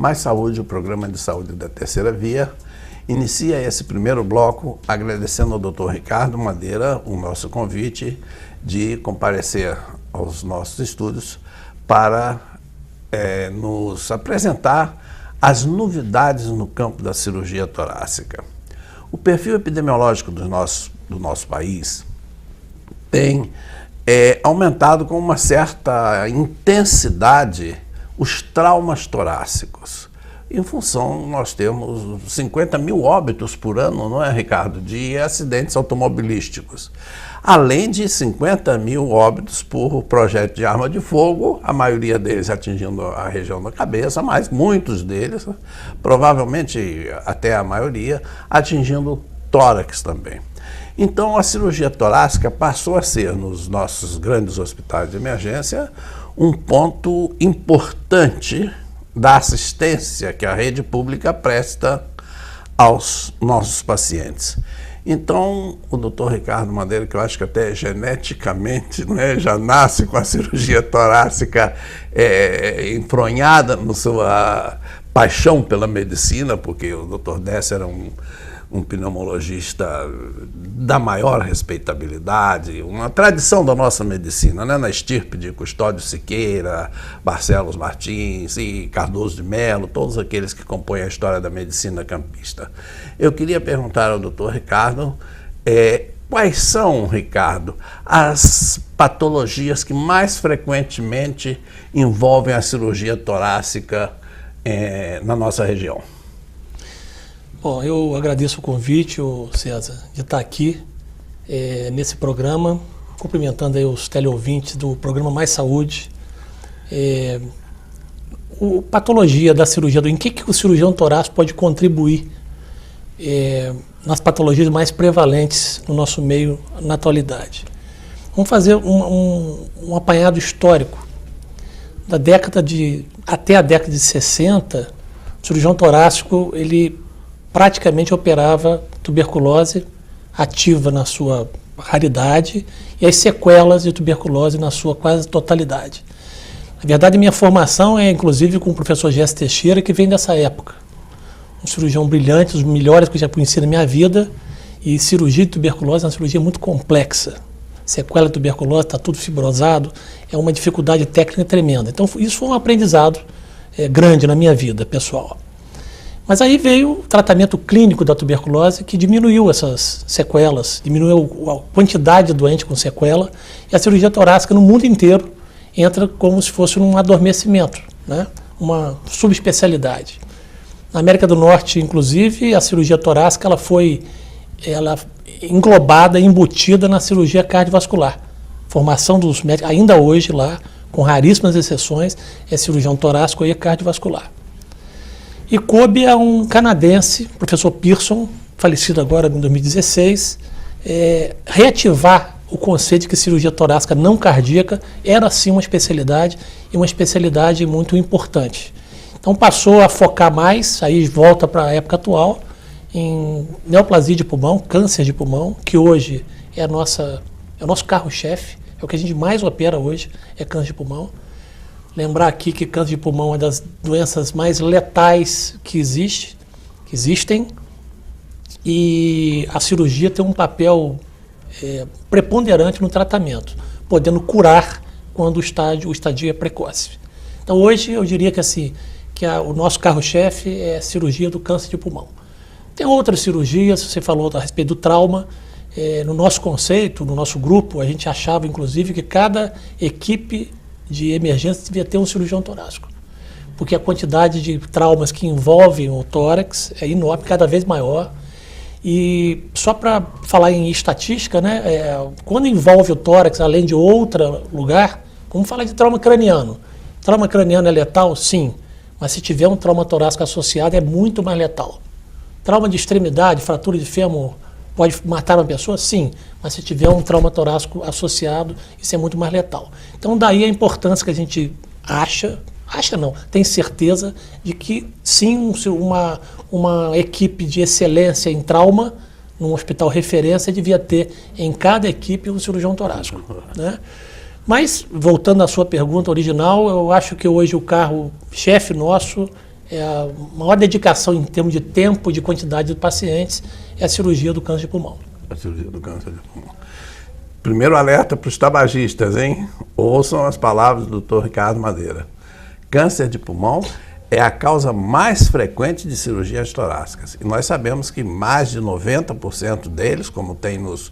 Mais Saúde, o programa de saúde da Terceira Via, inicia esse primeiro bloco agradecendo ao Dr. Ricardo Madeira o nosso convite de comparecer aos nossos estúdios para nos apresentar as novidades no campo da cirurgia torácica. O perfil epidemiológico do nosso país tem aumentado com uma certa intensidade os traumas torácicos. Em função, nós temos 50 mil óbitos por ano, não é, Ricardo, de acidentes automobilísticos. Além de 50 mil óbitos por projétil de arma de fogo, a maioria deles atingindo a região da cabeça, mas muitos deles, provavelmente até a maioria, atingindo o tórax também. Então, a cirurgia torácica passou a ser, nos nossos grandes hospitais de emergência, um ponto importante da assistência que a rede pública presta aos nossos pacientes. Então, o Dr. Ricardo Madeira, que eu acho que até geneticamente, né, já nasce com a cirurgia torácica enfronhada na sua paixão pela medicina, porque o Dr. Décio era um pneumologista da maior respeitabilidade, uma tradição da nossa medicina, né? Na estirpe de Custódio Siqueira, Barcelos Martins e Cardoso de Melo, todos aqueles que compõem a história da medicina campista. Eu queria perguntar ao Dr. Ricardo, quais são, Ricardo, as patologias que mais frequentemente envolvem a cirurgia torácica na nossa região? Bom, eu agradeço o convite, César, de estar aqui nesse programa, cumprimentando aí os teleouvintes do programa Mais Saúde. Patologia da cirurgia, em que o cirurgião torácico pode contribuir nas patologias mais prevalentes no nosso meio na atualidade. Vamos fazer um apanhado histórico. Até a década de 60, o cirurgião torácico, ele praticamente operava tuberculose ativa na sua raridade e as sequelas de tuberculose na sua quase totalidade. Na verdade, minha formação é inclusive com o professor Gesso Teixeira, que vem dessa época. Um cirurgião brilhante, os melhores que eu já conheci na minha vida, e cirurgia de tuberculose é uma cirurgia muito complexa. Sequela de tuberculose, está tudo fibrosado, é uma dificuldade técnica tremenda. Então, isso foi um aprendizado grande na minha vida pessoal. Mas aí veio o tratamento clínico da tuberculose, que diminuiu essas sequelas, diminuiu a quantidade de doente com sequela, e a cirurgia torácica no mundo inteiro entra como se fosse um adormecimento, né? Uma subespecialidade. Na América do Norte, inclusive, a cirurgia torácica ela foi englobada, embutida na cirurgia cardiovascular. Formação dos médicos, ainda hoje lá, com raríssimas exceções, é cirurgião torácico e cardiovascular. E coube a um canadense, professor Pearson, falecido agora em 2016, reativar o conceito de que cirurgia torácica não cardíaca era sim uma especialidade e uma especialidade muito importante. Então passou a focar mais, aí volta para a época atual, em neoplasia de pulmão, câncer de pulmão, que hoje é o nosso carro-chefe, é o que a gente mais opera hoje, é câncer de pulmão. Lembrar aqui que câncer de pulmão é uma das doenças mais letais que existem, e a cirurgia tem um papel preponderante no tratamento, podendo curar quando o estadio é precoce. Então hoje eu diria que o nosso carro-chefe é a cirurgia do câncer de pulmão. Tem outras cirurgias, você falou a respeito do trauma. No nosso conceito, no nosso grupo, a gente achava inclusive que cada equipe de emergência devia ter um cirurgião torácico, porque a quantidade de traumas que envolvem o tórax é enorme, cada vez maior. E só para falar em estatística, né, quando envolve o tórax, além de outro lugar, vamos falar de trauma craniano. Trauma craniano é letal? Sim, mas se tiver um trauma torácico associado é muito mais letal. Trauma de extremidade, fratura de fêmur, pode matar uma pessoa? Sim, mas se tiver um trauma torácico associado, isso é muito mais letal. Então daí a importância que a gente tem certeza de que sim, uma equipe de excelência em trauma, num hospital referência, devia ter em cada equipe um cirurgião torácico, né? Mas, voltando à sua pergunta original, eu acho que hoje o carro-chefe nosso a maior dedicação em termos de tempo e de quantidade de pacientes é a cirurgia do câncer de pulmão. A cirurgia do câncer de pulmão. Primeiro alerta para os tabagistas, hein? Ouçam as palavras do Dr. Ricardo Madeira. Câncer de pulmão é a causa mais frequente de cirurgias torácicas. E nós sabemos que mais de 90% deles, como tem nos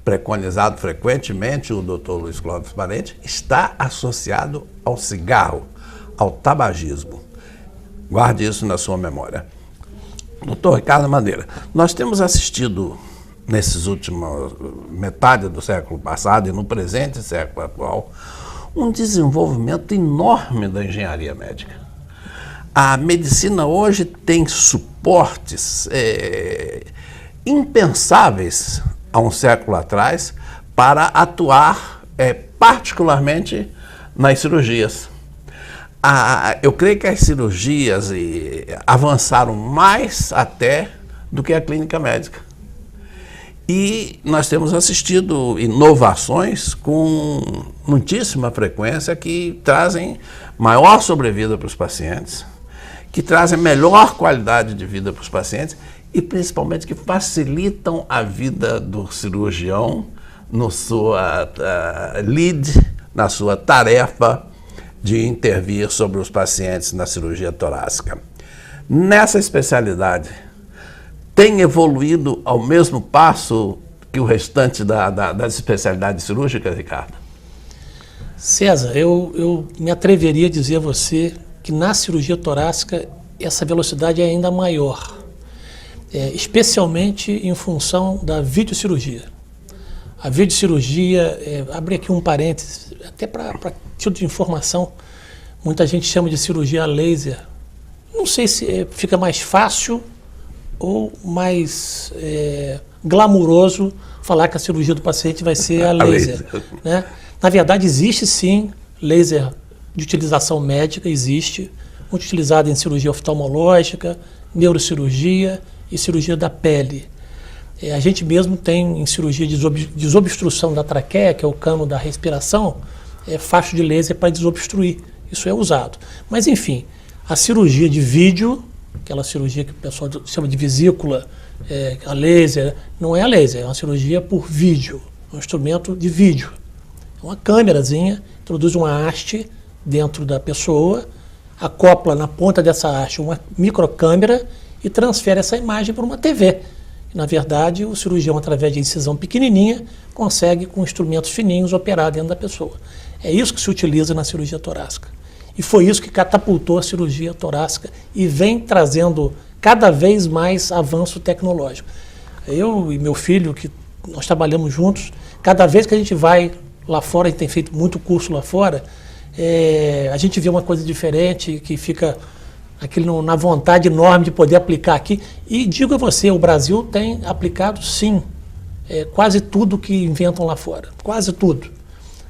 preconizado frequentemente o Dr. Luiz Clóvis Parente, está associado ao cigarro, ao tabagismo. Guarde isso na sua memória. Dr. Ricardo Madeira, nós temos assistido nesses últimos metade do século passado e no presente século atual, um desenvolvimento enorme da engenharia médica. A medicina hoje tem suportes impensáveis há um século atrás para atuar particularmente nas cirurgias. Eu creio que as cirurgias avançaram mais até do que a clínica médica. E nós temos assistido inovações com muitíssima frequência que trazem maior sobrevida para os pacientes, que trazem melhor qualidade de vida para os pacientes e principalmente que facilitam a vida do cirurgião no sua na sua tarefa de intervir sobre os pacientes na cirurgia torácica. Nessa especialidade, tem evoluído ao mesmo passo que o restante das especialidades cirúrgicas, Ricardo? César, eu me atreveria a dizer a você que na cirurgia torácica essa velocidade é ainda maior, especialmente em função da videocirurgia. A videocirurgia, abre aqui um parênteses, até para título de informação, muita gente chama de cirurgia a laser. Não sei se fica mais fácil ou mais glamuroso falar que a cirurgia do paciente vai ser a laser. Né? Na verdade, existe sim laser de utilização médica, existe, muito utilizado em cirurgia oftalmológica, neurocirurgia e cirurgia da pele. A gente mesmo tem em cirurgia de desobstrução da traqueia, que é o cano da respiração, faixa de laser para desobstruir. Isso é usado. Mas, enfim, a cirurgia de vídeo, aquela cirurgia que o pessoal chama de vesícula, a laser, não é a laser, é uma cirurgia por vídeo, um instrumento de vídeo. É uma câmerazinha, introduz uma haste dentro da pessoa, acopla na ponta dessa haste uma microcâmera e transfere essa imagem para uma TV. Na verdade, o cirurgião, através de incisão pequenininha, consegue, com instrumentos fininhos, operar dentro da pessoa. É isso que se utiliza na cirurgia torácica. E foi isso que catapultou a cirurgia torácica e vem trazendo cada vez mais avanço tecnológico. Eu e meu filho, que nós trabalhamos juntos, cada vez que a gente vai lá fora, a gente tem feito muito curso lá fora, a gente vê uma coisa diferente, que fica na vontade enorme de poder aplicar aqui. E digo a você, o Brasil tem aplicado, sim, quase tudo que inventam lá fora. Quase tudo.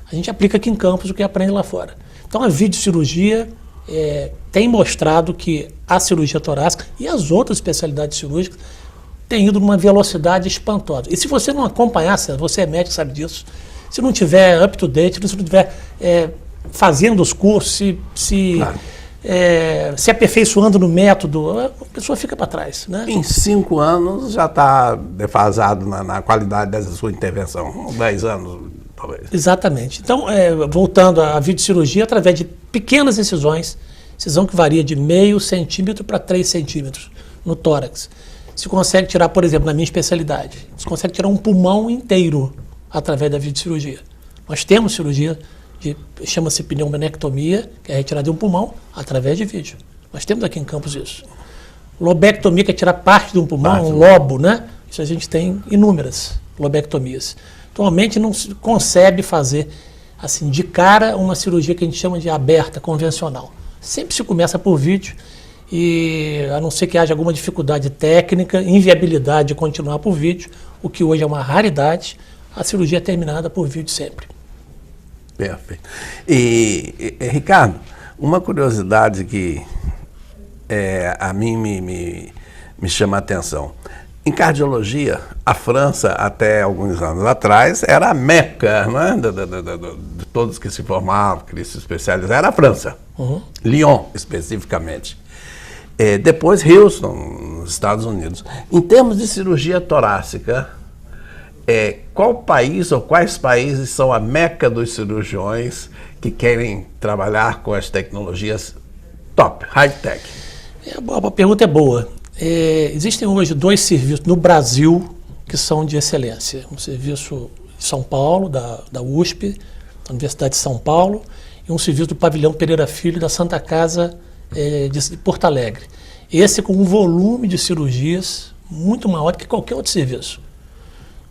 A gente aplica aqui em Campos o que aprende lá fora. Então, a videocirurgia tem mostrado que a cirurgia torácica e as outras especialidades cirúrgicas têm ido numa velocidade espantosa. E se você não acompanhar, você é médico, sabe disso, se não tiver up-to-date, se não tiver fazendo os cursos, Claro. Se aperfeiçoando no método, a pessoa fica para trás. Né? Em 5 anos já está defasado na qualidade dessa sua intervenção. 10 anos, talvez. Exatamente. Então, voltando à videocirurgia, através de pequenas incisões, incisão que varia de meio centímetro para 3 centímetros no tórax. Se consegue tirar, por exemplo, na minha especialidade, se consegue tirar um pulmão inteiro através da videocirurgia. Nós temos cirurgia chama-se pneumonectomia, que é retirada de um pulmão através de vídeo. Nós temos aqui em Campos isso. Lobectomia, que é tirar parte de um pulmão, um lobo, né? Isso a gente tem inúmeras lobectomias. Atualmente não se concebe fazer, assim, de cara, uma cirurgia que a gente chama de aberta, convencional. Sempre se começa por vídeo e, a não ser que haja alguma dificuldade técnica, inviabilidade de continuar por vídeo, o que hoje é uma raridade, a cirurgia é terminada por vídeo sempre. Perfeito. E Ricardo, uma curiosidade que a mim me chama a atenção. Em cardiologia, a França, até alguns anos atrás, era a meca, né, de todos que se formavam, que se especializavam, era a França. Lyon, especificamente. Depois Houston, nos Estados Unidos. Em termos de cirurgia torácica, qual país ou quais países são a meca dos cirurgiões que querem trabalhar com as tecnologias top, high-tech? A pergunta é boa. Existem hoje 2 serviços no Brasil que são de excelência. Um serviço de São Paulo, da USP, da Universidade de São Paulo, e um serviço do Pavilhão Pereira Filho, da Santa Casa de Porto Alegre. Esse com um volume de cirurgias muito maior do que qualquer outro serviço.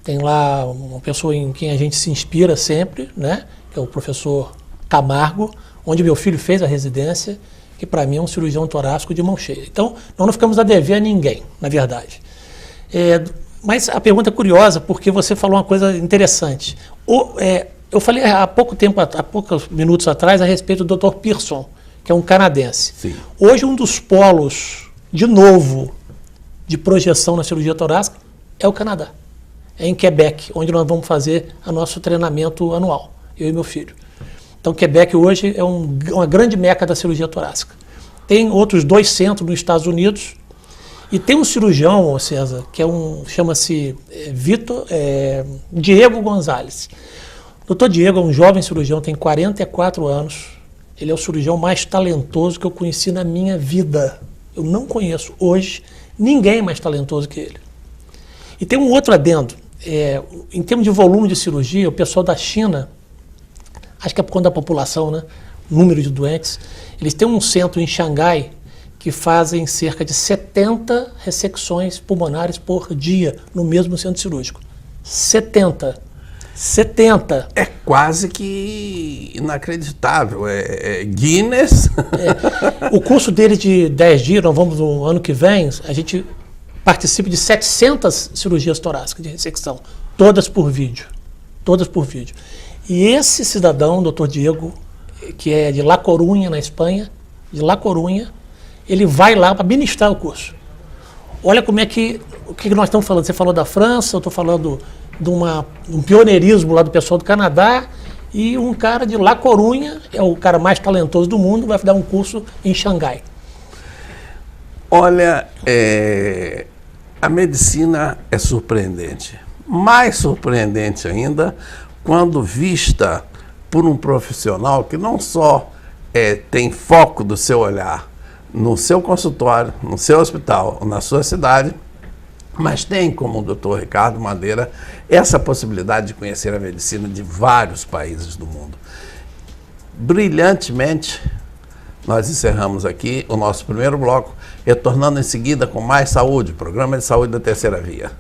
Tem lá uma pessoa em quem a gente se inspira sempre, né, que é o professor Camargo, onde meu filho fez a residência, que para mim é um cirurgião torácico de mão cheia. Então, nós não ficamos a dever a ninguém, na verdade. Mas a pergunta é curiosa, porque você falou uma coisa interessante. Eu falei há poucos minutos atrás, a respeito do Dr. Pearson, que é um canadense. Sim. Hoje, um dos polos, de novo, de projeção na cirurgia torácica é o Canadá. É em Quebec, onde nós vamos fazer o nosso treinamento anual, eu e meu filho. Então, Quebec hoje é uma grande meca da cirurgia torácica. Tem outros 2 centros nos Estados Unidos, e tem um cirurgião, César, que chama-se Diego Gonzalez. O Dr. Diego é um jovem cirurgião, tem 44 anos. Ele é o cirurgião mais talentoso que eu conheci na minha vida. Eu não conheço hoje ninguém mais talentoso que ele. E tem um outro adendo. Em termos de volume de cirurgia, o pessoal da China, acho que é por conta da população, né? Número de doentes, eles têm um centro em Xangai que fazem cerca de 70 ressecções pulmonares por dia no mesmo centro cirúrgico. 70. É quase que inacreditável. Guinness. O curso dele de 10 dias, nós vamos no ano que vem, a gente participa de 700 cirurgias torácicas de ressecção, todas por vídeo. E esse cidadão, Dr. Diego, que é de La Coruña, na Espanha, ele vai lá para ministrar o curso. Olha como o que nós estamos falando. Você falou da França, eu estou falando de um pioneirismo lá do pessoal do Canadá, e um cara de La Coruña, é o cara mais talentoso do mundo, vai dar um curso em Xangai. Olha, a medicina é surpreendente. Mais surpreendente ainda quando vista por um profissional que não só tem foco do seu olhar no seu consultório, no seu hospital, na sua cidade, mas tem, como o Dr. Ricardo Madeira, essa possibilidade de conhecer a medicina de vários países do mundo. Brilhantemente, nós encerramos aqui o nosso primeiro bloco, retornando em seguida com mais saúde, programa de saúde da Terceira Via.